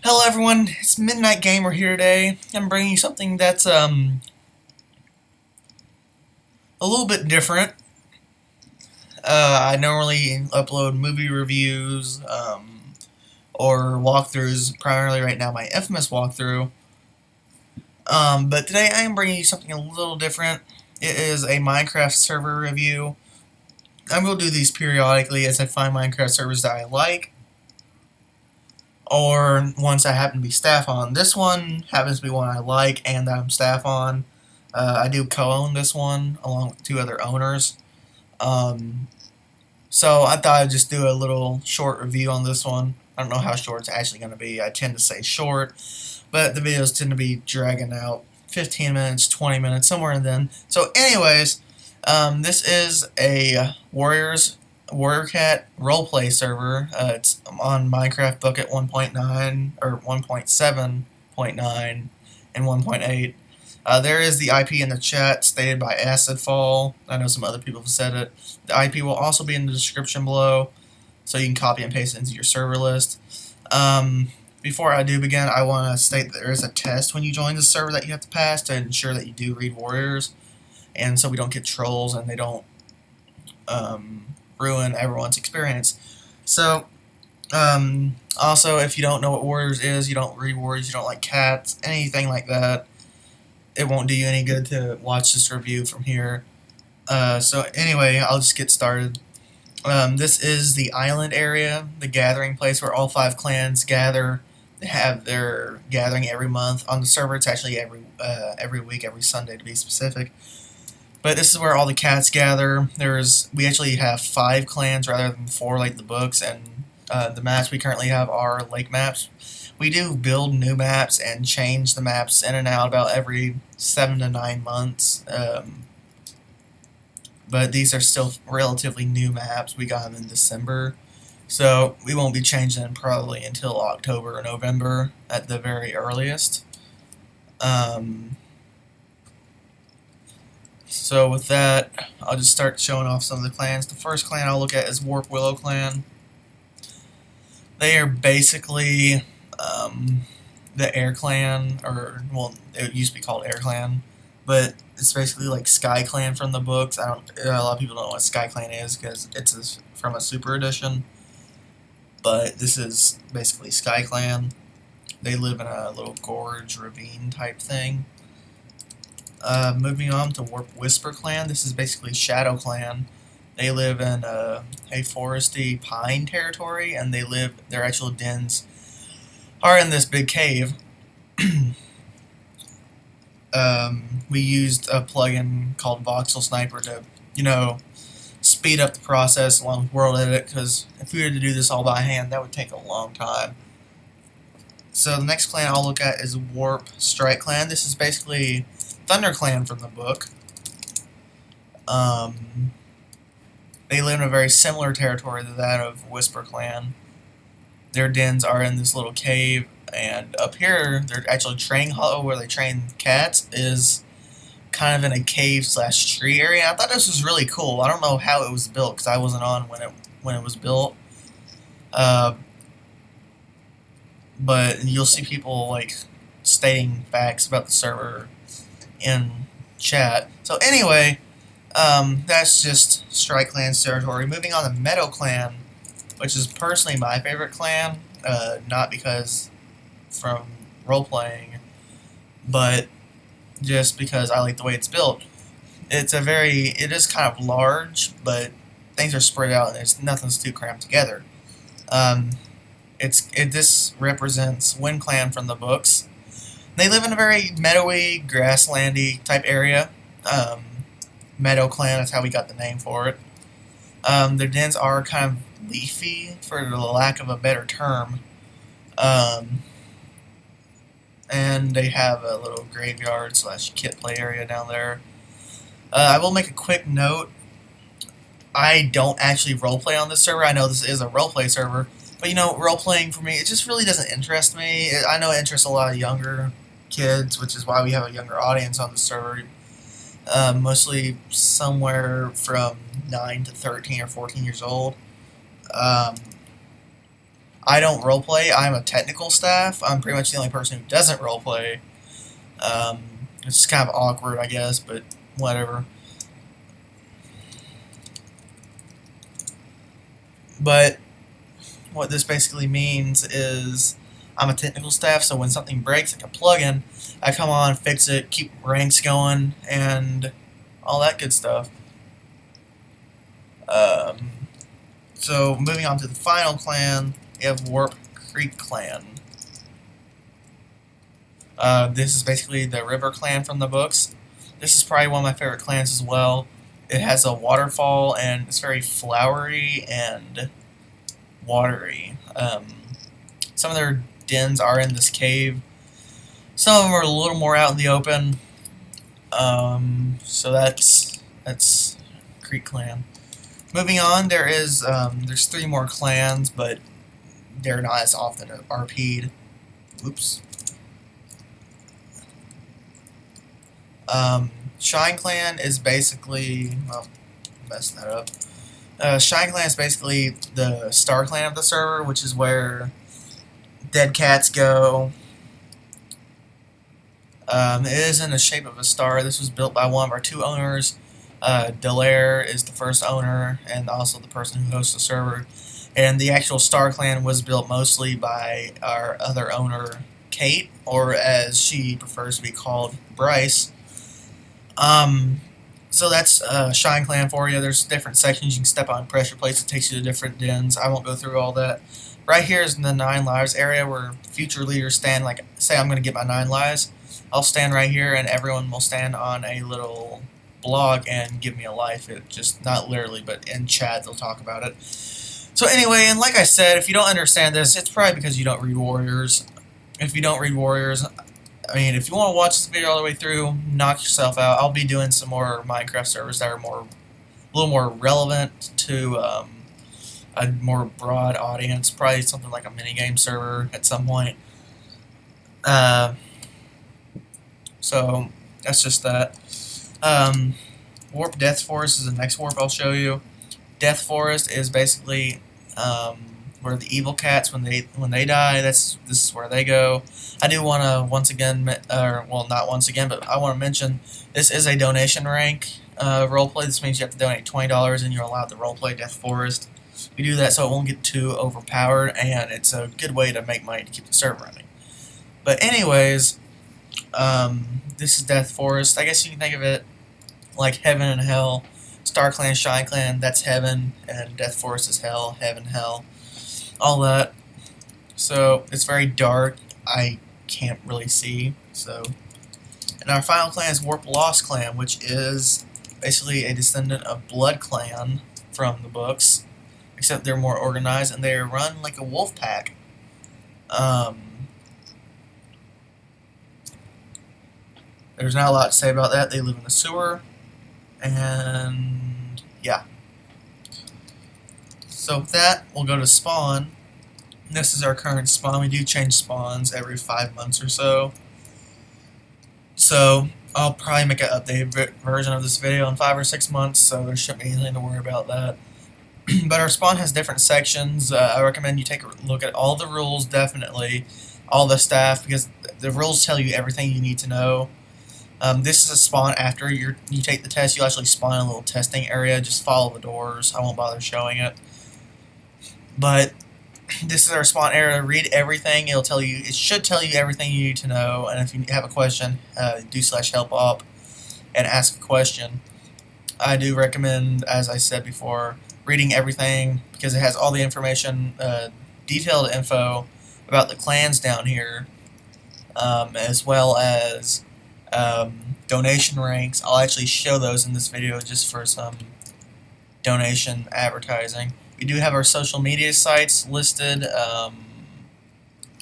Hello everyone, it's Midnight Gamer here today. I'm bringing you something that's a little bit different. I normally upload movie reviews or walkthroughs, primarily right now my Infamous walkthrough. But today I am bringing you something a little different. It is a Minecraft server review. I will do these periodically as I find Minecraft servers that I like, or ones I happen to be staff on. This one happens to be one I like and that I'm staff on. I do co-own this one along with two other owners. So I thought I'd just do a little short review on this one. I don't know how short it's actually going to be. I tend to say short, but the videos tend to be dragging out 15 minutes, 20 minutes, somewhere in then. So anyways, this is a Warrior Cat roleplay server. It's on Minecraft Bucket 1.9 or 1.7.9 and 1.8. There is the IP in the chat stated by Acidfall. I know some other people have said it. The IP will also be in the description below, so you can copy and paste it into your server list. Before I do begin, I want to state that there is a test when you join the server that you have to pass to ensure that you do read Warriors, and so we don't get trolls and they don't ruin everyone's experience. So, also, if you don't know what Warriors is, you don't read Warriors, you don't like cats, anything like that, it won't do you any good to watch this review from here. So anyway, I'll just get started. This is the island area, the gathering place where all 5 clans gather. They have their gathering every month. On the server, it's actually every week, every Sunday to be specific. But this is where all the cats gather. We actually have 5 clans rather than 4 like the books, and the maps we currently have are lake maps. We do build new maps and change the maps in and out about every 7 to 9 months. But these are still relatively new maps. We got them in December, so we won't be changing them probably until October or November at the very earliest. So with that, I'll just start showing off some of the clans. The first clan I'll look at is Warp Willow Clan. They are basically the Air Clan, or, well, it used to be called Air Clan, but it's basically like Sky Clan from the books. A lot of people don't know what Sky Clan is because it's from a Super Edition, but this is basically Sky Clan. They live in a little gorge, ravine type thing. Moving on to Warp Whisper Clan, this is basically Shadow Clan. They live in a foresty pine territory, and their actual dens are in this big cave. We used a plugin called Voxel Sniper to, speed up the process along with World Edit, because if we were to do this all by hand, that would take a long time. So the next clan I'll look at is Warp Strike Clan. This is basically Thunder Clan from the book. They live in a very similar territory to that of Whisper Clan. Their dens are in this little cave, and up here, their actual training hollow where they train cats is kind of in a cave/tree area. I thought this was really cool. I don't know how it was built because I wasn't on when it was built. But you'll see people like stating facts about the server in chat. So anyway, that's just Strike Clan's territory. Moving on to Meadow Clan, which is personally my favorite clan, not because from role-playing, but just because I like the way it's built. It is kind of large, but things are spread out and nothing's too cramped together. This represents Wind Clan from the books. They live in a very meadowy, grasslandy type area. Meadow Clan, that's how we got the name for it. Their dens are kind of leafy, for the lack of a better term. And they have a little graveyard/kit play area down there. I will make a quick note. I don't actually roleplay on this server. I know this is a roleplay server, but roleplaying for me, it just really doesn't interest me. I know it interests a lot of younger kids, which is why we have a younger audience on the server. Mostly somewhere from 9 to 13 or 14 years old. I don't roleplay. I'm a technical staff. I'm pretty much the only person who doesn't roleplay. It's kind of awkward, I guess, but whatever. But what this basically means is I'm a technical staff, so when something breaks, like a plugin, I come on, fix it, keep ranks going, and all that good stuff. So moving on to the final clan, we have Warp Creek Clan. This is basically the river clan from the books. This is probably one of my favorite clans as well. It has a waterfall, and it's very flowery and watery. Some of their dens are in this cave. Some of them are a little more out in the open. So that's Creek Clan. Moving on, there's 3 more clans, but they're not as often RP'd. Oops. Shine Clan is basically, well, messing that up. Shine Clan is basically the star clan of the server, which is where dead cats go. It is in the shape of a star. This was built by one of our 2 owners. Delaire is the first owner and also the person who hosts the server. And the actual Star Clan was built mostly by our other owner, Kate, or as she prefers to be called, Bryce. So that's Shine Clan for you. There's different sections you can step on, pressure plates. It takes you to different dens. I won't go through all that. Right here is in the 9 lives area where future leaders stand. Like, say I'm going to get my 9 lives. I'll stand right here, and everyone will stand on a little blog and give me a life. It just, not literally, but in chat they'll talk about it. So anyway, and like I said, if you don't understand this, it's probably because you don't read Warriors. If you don't read Warriors, I mean, if you want to watch this video all the way through, knock yourself out. I'll be doing some more Minecraft servers that are a little more relevant to a more broad audience. Probably something like a minigame server at some point. So that's just that. Warp Death Forest is the next warp I'll show you. Death Forest is basically where the evil cats, when they die, this is where they go. I do want to once again, or well, not once again, but I want to mention this is a donation rank roleplay. This means you have to donate $20 and you're allowed to roleplay Death Forest. We do that so it won't get too overpowered, and it's a good way to make money to keep the server running. But anyways, this is Death Forest. I guess you can think of it like heaven and hell. Star Clan, Shine Clan, that's heaven, and Death Forest is hell, heaven, hell, all that. So it's very dark. I can't really see. So, and our final clan is Warp Lost Clan, which is basically a descendant of Blood Clan from the books, except they're more organized and they run like a wolf pack. There's not a lot to say about that. They live in the sewer, and yeah. So with that, we'll go to spawn. This is our current spawn. We do change spawns every 5 months or so. So I'll probably make an updated version of this video in 5 or 6 months, so there shouldn't be anything to worry about that. But our spawn has different sections. I recommend you take a look at all the rules, definitely. All the staff, because the rules tell you everything you need to know. This is a spawn after you take the test. You actually spawn in a little testing area. Just follow the doors. I won't bother showing it. But this is our spawn area. Read everything. It'll tell you. It should tell you everything you need to know. And if you have a question, do /help op and ask a question. I do recommend, as I said before, reading everything because it has all the information, detailed info about the clans down here, as well as donation ranks. I'll actually show those in this video just for some donation advertising. We do have our social media sites listed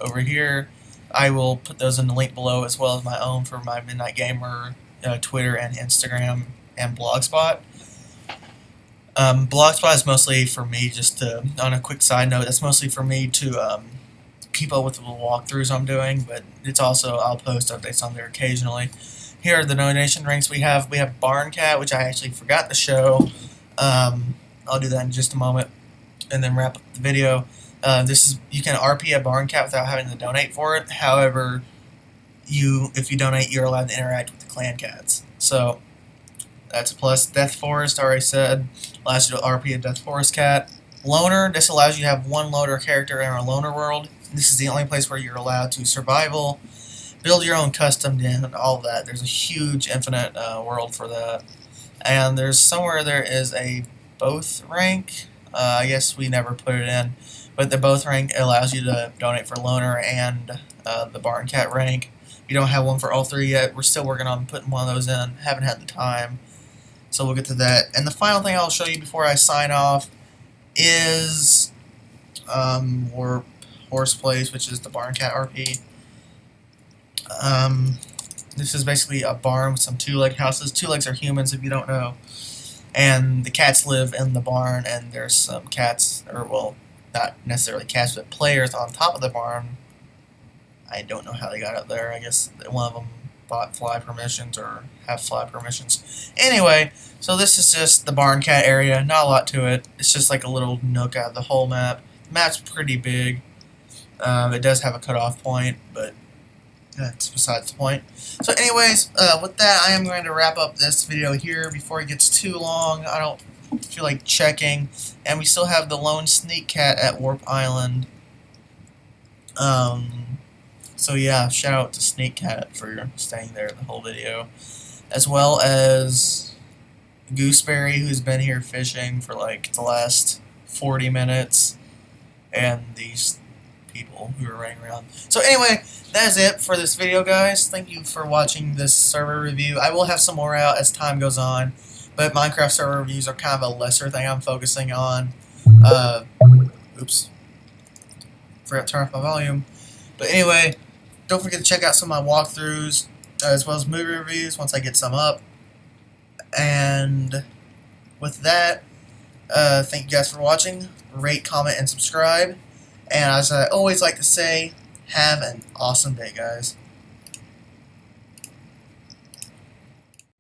over here. I will put those in the link below, as well as my own for my Midnight Gamer, Twitter and Instagram and Blogspot. Blogspot is mostly for me, just to, on a quick side note, that's mostly for me to keep up with the walkthroughs I'm doing, but it's also, I'll post updates on there occasionally. Here are the donation ranks we have. We have Barn Cat, which I actually forgot to show. I'll do that in just a moment and then wrap up the video. You can RP a barn cat without having to donate for it. However, if you donate, you're allowed to interact with the clan cats. So that's a plus. Death Forest, already said, allows you to RP a Death Forest cat. Loner, this allows you to have one loner character in a loner world. This is the only place where you're allowed to survival, build your own custom den, and all of that. There's a huge infinite world for that. And there's somewhere there is a both rank. I guess we never put it in, but the both rank allows you to donate for loner and the barn cat rank. We don't have one for all three yet. We're still working on putting one of those in. Haven't had the time, so we'll get to that. And the final thing I'll show you before I sign off is Horse Place, which is the barn cat RP. This is basically a barn with some two-leg houses. Two-legs are humans, if you don't know. And the cats live in the barn, and there's some cats, or well, not necessarily cats, but players on top of the barn. I don't know how they got up there. I guess one of them bought fly permissions or have fly permissions. Anyway, so this is just the barn cat area. Not a lot to it. It's just like a little nook out of the whole map. The map's pretty big. It does have a cutoff point, but that's besides the point. So anyways, with that, I am going to wrap up this video here before it gets too long. I don't feel like checking. And we still have the lone sneak cat at Warp Island. So yeah, shout out to Sneak Cat for staying there the whole video. As well as Gooseberry, who's been here fishing for like the last 40 minutes. And these people who are running around. So anyway, that is it for this video, guys. Thank you for watching this server review. I will have some more out as time goes on, but Minecraft server reviews are kind of a lesser thing I'm focusing on. Oops. Forgot to turn off my volume. But anyway, don't forget to check out some of my walkthroughs, as well as movie reviews once I get some up. And with that, thank you guys for watching. Rate, comment, and subscribe. And as I always like to say, have an awesome day, guys.